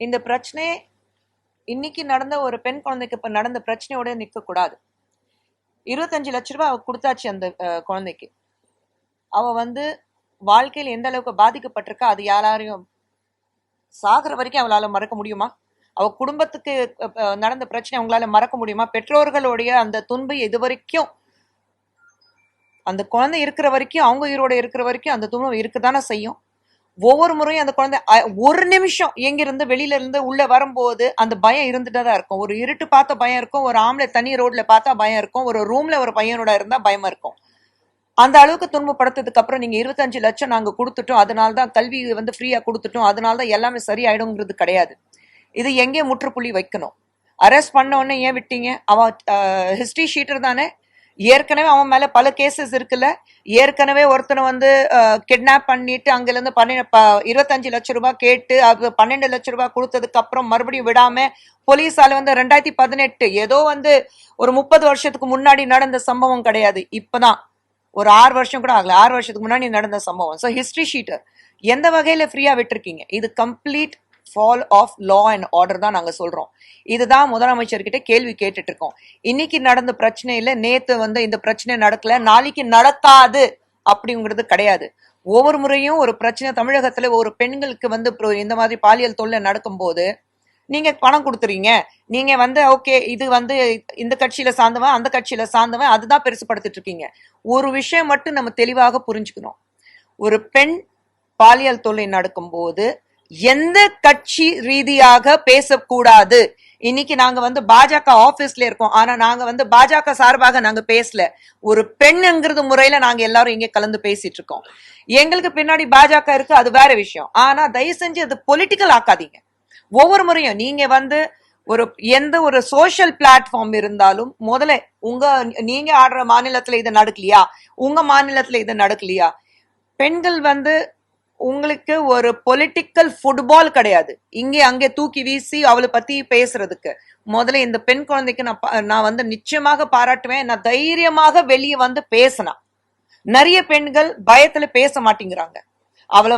இந்த பிரச்சனை இன்னைக்கு நடந்த ஒரு பெண் குழந்தைக்கு இப்ப நடந்த பிரச்சனையோட நிக்க கூடாது. 25 லட்ச ரூபாய் அவ கொடுத்தாச்சு அந்த குழந்தைக்கு. அவ வாழ்க்கையில் எந்த அளவுக்கு பாதிக்கப்பட்டிருக்கா அது யாராரையும் சாகிற வரைக்கும் அவளால மறக்க முடியுமா? அவ குடும்பத்துக்கு நடந்த பிரச்சனை அவங்களால மறக்க முடியுமா? பெற்றோர்களுடைய அந்த துன்பு இது வரைக்கும் அந்த குழந்தை இருக்கிற வரைக்கும், அவங்க உயிரோட இருக்கிற வரைக்கும் அந்த துன்பம் இருக்குதானே செய்யும். ஒவ்வொரு முறையும் அந்த குழந்தை ஒரு நிமிஷம் எங்கிருந்து வெளியில இருந்து உள்ள வரும்போது அந்த பயம் இருந்துட்டு தான் இருக்கும். ஒரு இருட்டு பார்த்த பயம் இருக்கும், ஒரு ஆம்பளை தனி ரோட்ல பார்த்தா பயம் இருக்கும், ஒரு ரூம்ல ஒரு பையனோட இருந்தா பயமா இருக்கும். அந்த அளவுக்கு துன்பப்படுத்ததுக்கு அப்புறம் நீங்க 25 லட்சம் நாங்க கொடுத்துட்டோம், அதனால்தான் கல்வி ஃப்ரீயா கொடுத்துட்டோம், அதனாலதான் எல்லாமே சரியாயிடுங்கிறது கிடையாது. இது எங்கே முற்றுப்புள்ளி வைக்கணும்? அரெஸ்ட் பண்ண உடனே ஏன் விட்டீங்க? அவன் ஹிஸ்டரி ஷீட்டர் தானே, ஏற்கனவே அவன் மேல பல கேசஸ் இருக்குல்ல. ஏற்கனவே ஒருத்தனை கிட்னாப் பண்ணிட்டு அங்கிருந்து 25 லட்சம் ரூபாய் கேட்டு அது 12 லட்சம் ரூபாய் கொடுத்ததுக்கு அப்புறம் மறுபடியும் விடாம போலீஸால 2018 ஏதோ ஒரு 30 வருஷத்துக்கு முன்னாடி நடந்த சம்பவம் கிடையாது. இப்பதான் ஒரு 6 வருஷம் கூட ஆகல, 6 வருஷத்துக்கு முன்னாடி நடந்த சம்பவம். ஸோ ஹிஸ்டரி ஷீட்டர் எந்த வகையில ஃப்ரீயா விட்டுருக்கீங்க? இது complete fall of law and order தான் நாங்க சொல்றோம். இதுதான் முதலமைச்சர்கிட்ட கேள்வி கேட்டுட்டு இருக்கோம். இன்னைக்கு நடந்த பிரச்சனையில நேத்து இந்த பிரச்சனை நடக்கல, நாளைக்கு நடத்தாது அப்படிங்கிறது கிடையாது. ஒவ்வொரு முறையும் ஒரு பிரச்சனை தமிழகத்துல ஒரு பெண்களுக்கு இந்த மாதிரி பாலியல் தொல்லை நடக்கும் போது நீங்க பணம் கொடுத்துறீங்க. நீங்க ஓகே இது இந்த கட்சியில சார்ந்தவன் அந்த கட்சியில சார்ந்தவன் அதுதான் பெருசுப்படுத்திட்டு இருக்கீங்க. ஒரு விஷயம் மட்டும் நம்ம தெளிவாக புரிஞ்சுக்கணும். ஒரு பெண் பாலியல் தொல்லை நடக்கும் போது எந்த கட்சி ரீதியாக பேசக்கூடாது. இன்னைக்கு நாங்க பாஜக ஆபீஸ்ல இருக்கோம், ஆனா நாங்க பாஜக சார்பாக நாங்க பேசல. ஒரு பெண்ங்கிறது முறையில நாங்க எல்லாரும் இங்க கலந்து பேசிட்டு இருக்கோம். எங்களுக்கு பின்னாடி பாஜக இருக்கு, அது வேற விஷயம். ஆனா தயவு செஞ்சு அது பொலிட்டிக்கல் ஆக்காதீங்க. ஒவ்வொரு முறையும் நீங்க எந்த ஒரு சோசியல் பிளாட்ஃபார்ம் இருந்தாலும் முதல்ல நீங்க ஆடுற மாநிலத்துல இது நடக்கலையா, உங்க மாநிலத்துல இது நடக்கலையா? பெண்கள் உங்களுக்கு ஒரு பொலிட்டிக்கல் ஃபுட்பால் கிடையாது. இங்கே அங்கே தூக்கி வீசி அவளை பத்தி பேசுறதுக்கு முதல்ல இந்த பெண் குழந்தைக்கு நான் நிச்சயமாக பாராட்டுவேன். நான் தைரியமாக வெளியே பேசினா. நிறைய பெண்கள் பயத்துல பேச மாட்டேங்கிறாங்க. அவளை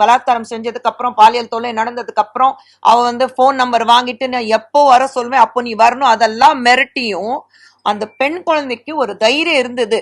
பலாத்காரம் செஞ்சதுக்கு அப்புறம் பாலியல் தொல்லை நடந்ததுக்கு அப்புறம் அவ போன் நம்பர் வாங்கிட்டு நான் எப்போ வர சொல்வேன், அப்போ நீ வரணும், அதெல்லாம் மிரட்டியும் அந்த பெண் குழந்தைக்கு ஒரு தைரியம் இருந்தது.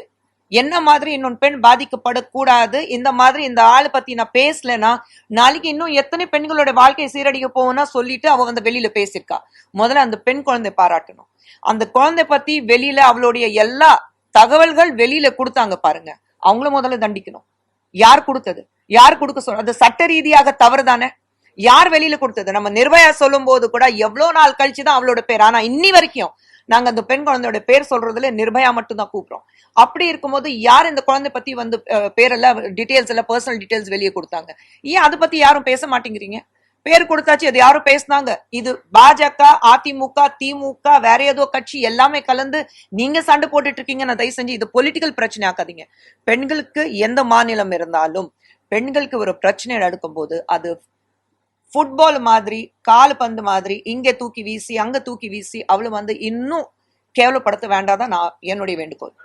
என்ன மாதிரி இன்னொன்று பெண் பாதிக்கப்படக்கூடாது, இந்த மாதிரி இந்த ஆளை பத்தி நான் பேசலன்னா நாளைக்கு இன்னும் எத்தனை பெண்களோட வாழ்க்கையை சீரடிக்க போவோம்னா சொல்லிட்டு அவ வெளியில பேசியிருக்கா. முதல்ல அந்த பெண் குழந்தை பாராட்டணும். அந்த குழந்தை பத்தி வெளியில அவளுடைய எல்லா தகவல்கள் வெளியில கொடுத்தாங்க பாருங்க, அவங்கள முதல்ல தண்டிக்கணும். யார் கொடுத்தது? யார் கொடுக்க சொல்ற? அது சட்ட ரீதியாக தவறு தானே. யார் வெளியில கொடுத்தது? நம்ம நிர்பயா சொல்லும் போது கூட எவ்வளவு நாள் கழிச்சுதான் அவளோட பேர், ஆனா இன்னி வரைக்கும் நாங்க அந்த பெண் குழந்தையோட பேர் சொல்றதுல நிர்பயா மட்டும் தான் கூப்பிடுறோம். அப்படி இருக்கும்போது யார் இந்த குழந்தை பத்தி பேரெல்லாம் டீடைல்ஸ் எல்லாம் பர்சனல் டீடைல்ஸ் வெளியே கொடுத்தாங்க? ஏன் அதை பத்தி யாரும் பேச மாட்டேங்கிறீங்க? பேர் கொடுத்தாச்சு, அது யாரும் பேசினாங்க. இது பாஜக, அதிமுக, திமுக, வேற ஏதோ கட்சி எல்லாமே கலந்து நீங்க சண்டை போட்டுட்டு இருக்கீங்க. நான் தயவு செஞ்சு இது பொலிட்டிக்கல் பிரச்சனை ஆக்காதீங்க. பெண்களுக்கு எந்த மாநிலம் இருந்தாலும் பெண்களுக்கு ஒரு பிரச்சனை நடக்கும் போது அது ஃபுட்பால் மாதிரி, கால் பந்து மாதிரி இங்க தூக்கி வீசி அங்க தூக்கி வீசி அவளை இன்னும் கேவலப்படுத்த வேண்டாதான் நான் என்னுடைய வேண்டுகோள்.